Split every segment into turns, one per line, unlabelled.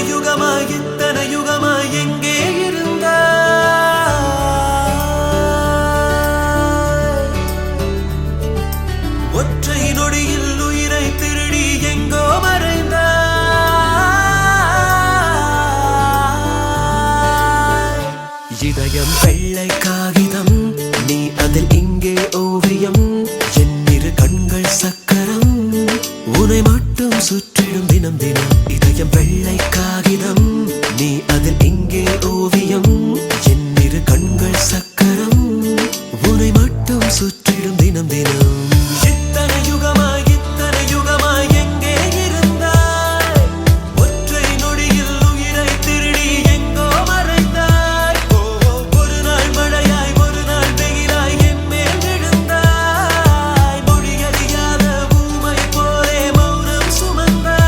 இத்தனை யுகமாய் எங்கே இருந்தாய்? ஒற்றை நொடியில் உயிரை திருடி எங்கோ மறைந்தாய். இதயம் வெள்ளை காகிதம், நீ அதில் இங்கே ஓவியம். என் இரு கண்கள் சக்கரம், உன்னை மட்டும் சுற்றிடும் தினம் தினம். இதயம் வெள்ளை காகிதம், நீ அதில் இங்கே ஓவியம். என் இரு கண்கள் சக்கரம், உன்னை மட்டும் சுற்றிடும் தினம் தினம். இத்தனை யுகமாய் எங்கே இருந்தாய்? ஒற்றை நொடியில் உயிரை திருடி எங்கோ மறைந்தாய். ஒரு நாள் மழையாய் ஒரு நாள் வெயிலாய் என் மேல் விழுந்தாய். மொழியறியாத ஊமை போலே மௌனம் சுமந்தாய்.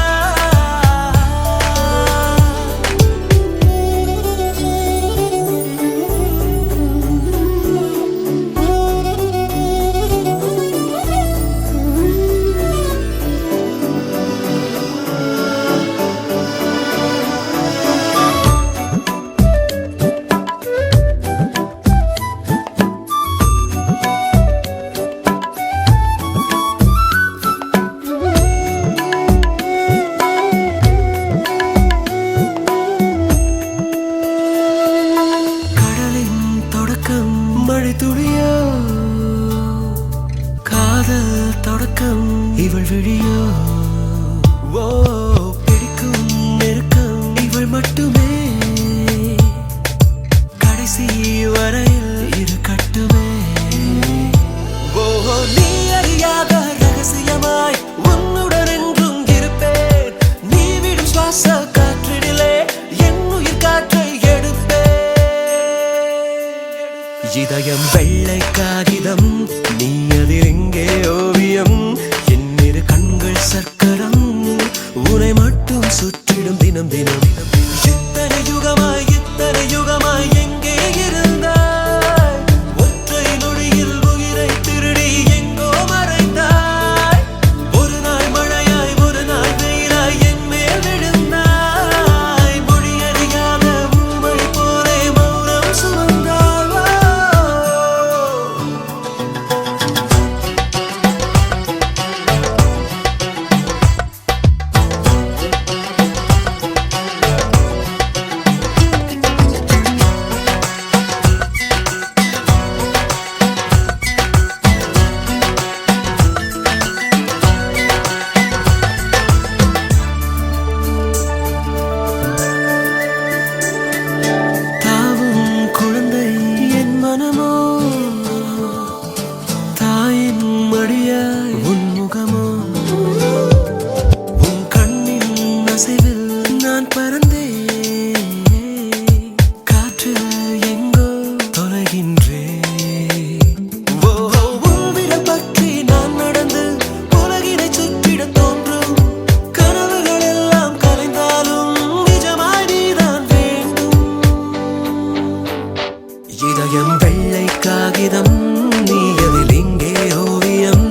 மழை துளியோ காதல் தொடக்கம் இவள் விழியோ. ஓ பிடிக்கும் நெருக்கம் இவள் மட்டுமே. கடைசி வரையில் இரு கட்டுமே. ஓ நீ அறியாத ரகசியமாய் உன்னுடன் என்றும் இருப்பேன். நீ விடும் சுவாச காற்றினிலே என் உயிர் காற்றை எடுப்பேன். இதயம் வெள்ளை காகிதம், நீ அதில் எங்கே ஓவியம். என் இரு கண்கள் சக்கரம், உன்னை மட்டும் சுற்றிடும் தினம் தினம். இத்தனை யுகமாய் எங்கே இருந்தாய்? ஒற்றை நொடியில் உயிரை திருடி எங்கோ மறைந்தாய். ஒரு நாள் மழையாய் ஒரு நாள் வெயிலாய் என் மேல் விழுந்தாய். மொழியறியாத ஊமை போலே மௌனம் சுமந்தாய். தாயின் மடியாய் உன் முகமோ, உன் கண்ணின் அசைவில் நான் பறந்தேன். காற்றில் எங்கோ தொலைகின்றேன். உன் விரல் பற்றி நான் நடந்து உலகினை சுற்றிட தோன்றும். கனவுகள் எல்லாம் கலைந்தாலும் நிஜமாய் நீதான் வேண்டும். இதயம் வெள்ளை காகிதம், நீ அதில் இங்கே ஓவியம்.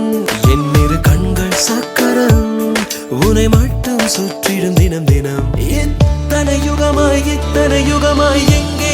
என் இரு கண்கள் சக்கரம், உன்னை மட்டும் சுற்றிடும் தினம் தினம். இத்தனை யுகமாய் எங்கே